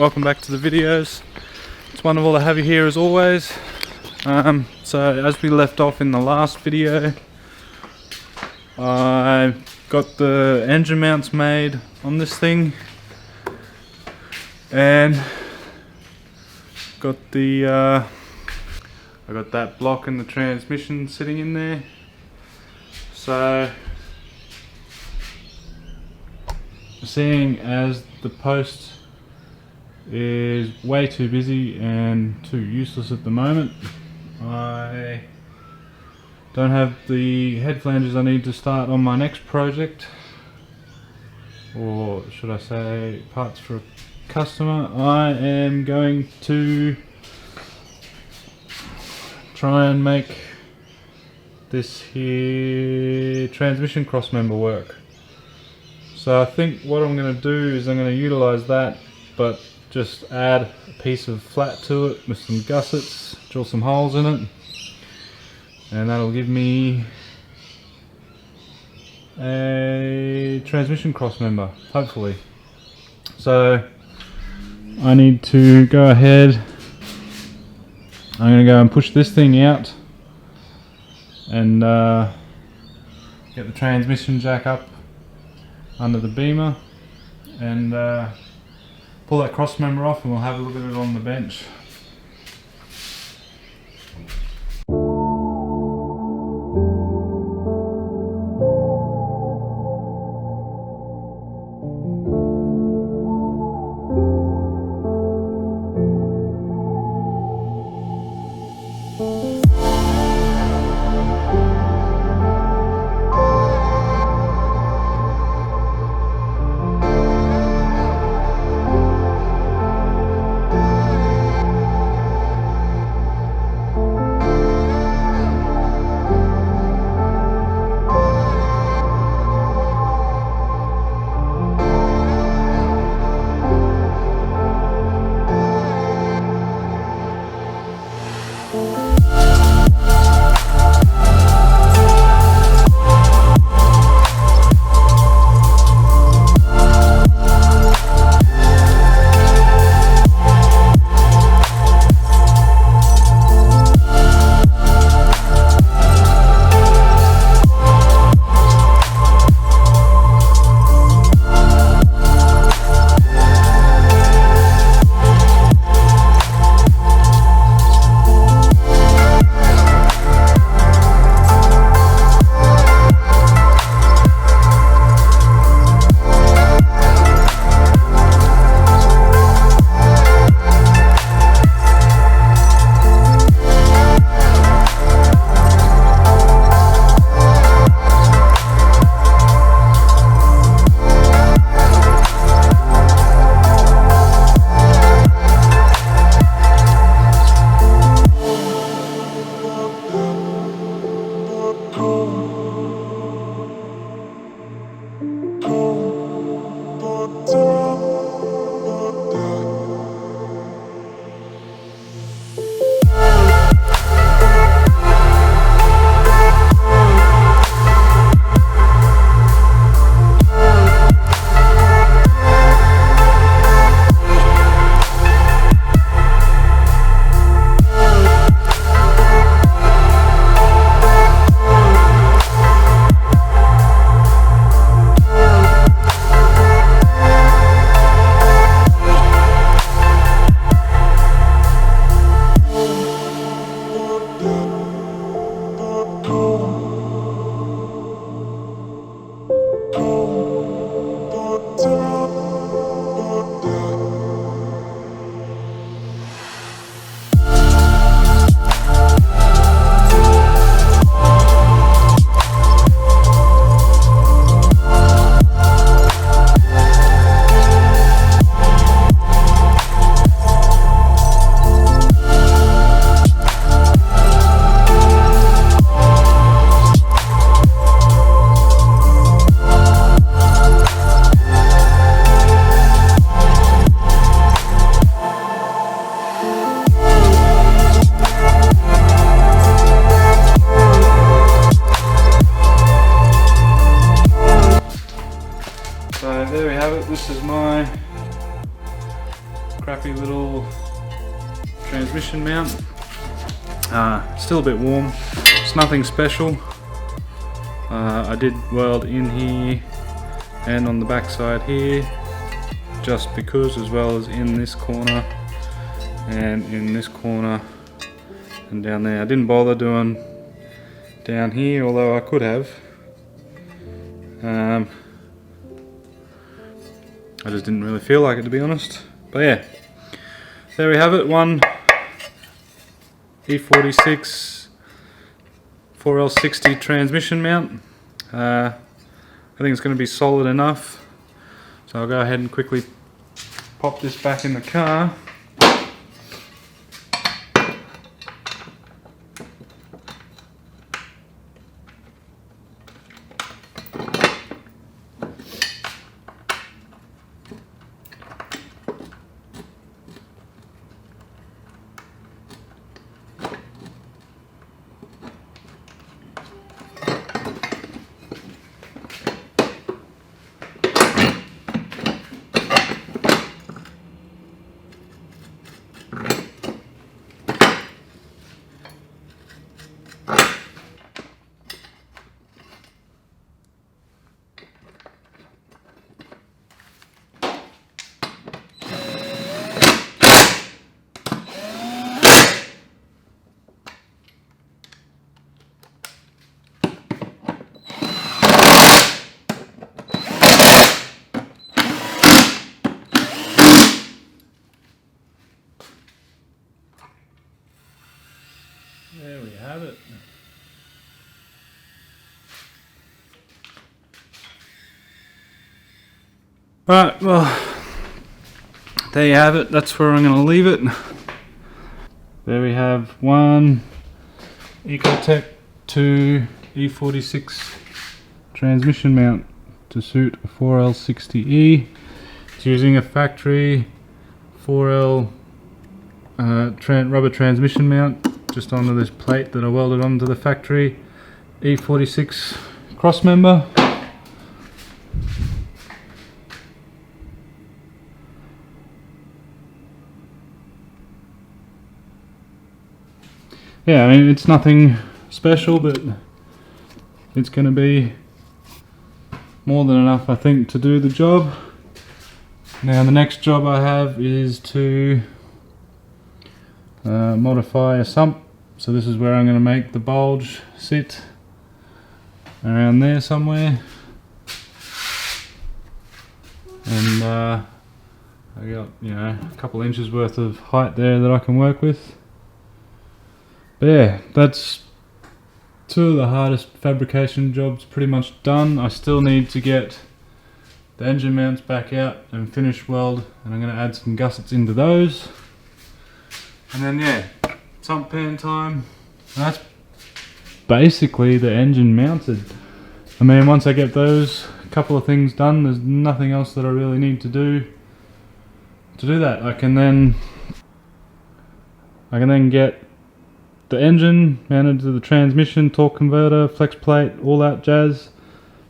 welcome back to the videos. It's wonderful to have you here as always. So as we left off in the last video, I got the engine mounts made on this thing and got the I got that block and the transmission sitting in there. So seeing as the post is way too busy and too useless at the moment, I don't have the head flanges I need to start on my next project, or should I say parts for a customer. I am going to try and make this here transmission cross member work. So I think what I'm going to do is I'm going to utilize that, but just add a piece of flat to it with some gussets, drill some holes in it, and that'll give me a transmission cross member, hopefully. So I need to go ahead, I'm going to go and push this thing out and get the transmission jack up under the beamer and pull that cross member off, and we'll have a look at it on the bench. crappy little transmission mount. Still a bit warm. It's nothing special. I did weld in here and on the back side here, just because, as well as in this corner and in this corner and down there. I didn't bother doing down here, although I could have. I just didn't really feel like it, to be honest. But yeah, there we have it. One e46 4L60 transmission mount. I think it's going to be solid enough, so I'll go ahead and quickly pop this back in the car. There we have it. Right, well, there you have it. That's where I'm going to leave it. There we have one ecotec 2 e46 transmission mount to suit a 4L60E. It's using a factory 4L rubber transmission mount just onto this plate that I welded onto the factory e46 cross member. Yeah, I mean, it's nothing special, but it's going to be more than enough, I think, to do the job. Now the next job I have is to modify a sump. So this is where I'm going to make the bulge sit around there somewhere, and I got, you know, a couple inches worth of height there that I can work with. But yeah, that's two of the hardest fabrication jobs pretty much done. I still need to get the engine mounts back out and finish weld, and I'm going to add some gussets into those. And then yeah, sump pan time. And that's basically the engine mounted. I mean, once I get those couple of things done, there's nothing else that I really need to do that. I can then get the engine mounted to the transmission, torque converter, flex plate, all that jazz.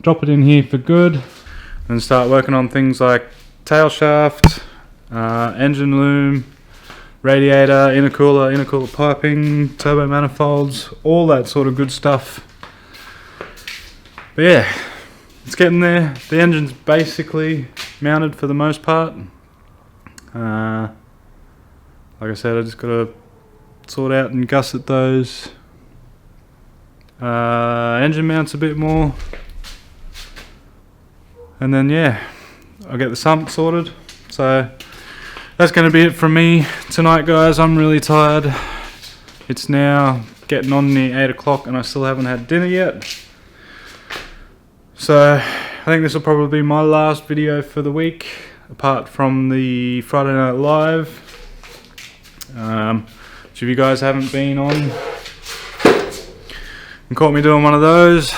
Drop it in here for good, and start working on things like tail shaft, engine loom, radiator, intercooler piping, turbo manifolds, all that sort of good stuff. But yeah, it's getting there. The engine's basically mounted for the most part. Like I said, I just got to sort out and gusset those engine mounts a bit more, and then yeah, I'll get the sump sorted. So that's going to be it from me tonight, guys. I'm really tired. It's now getting on near 8 o'clock and I still haven't had dinner yet. So I think this will probably be my last video for the week, apart from the Friday Night Live. Which if you guys haven't been on and caught me doing one of those,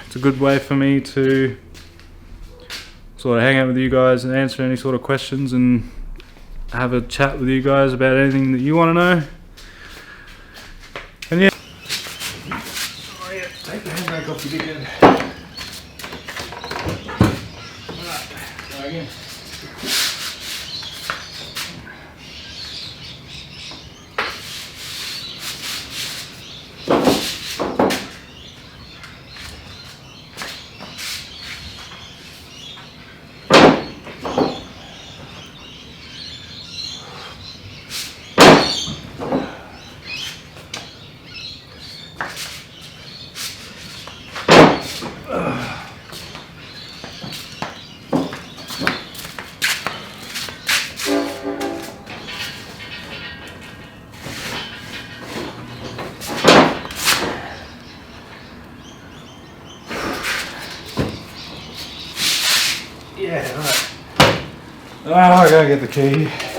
it's a good way for me to sort of hang out with you guys and answer any sort of questions and have a chat with you guys about anything that you want to know. And yeah, oh yeah, take the handbrake off your big head. Alright, go again. I gotta get the key.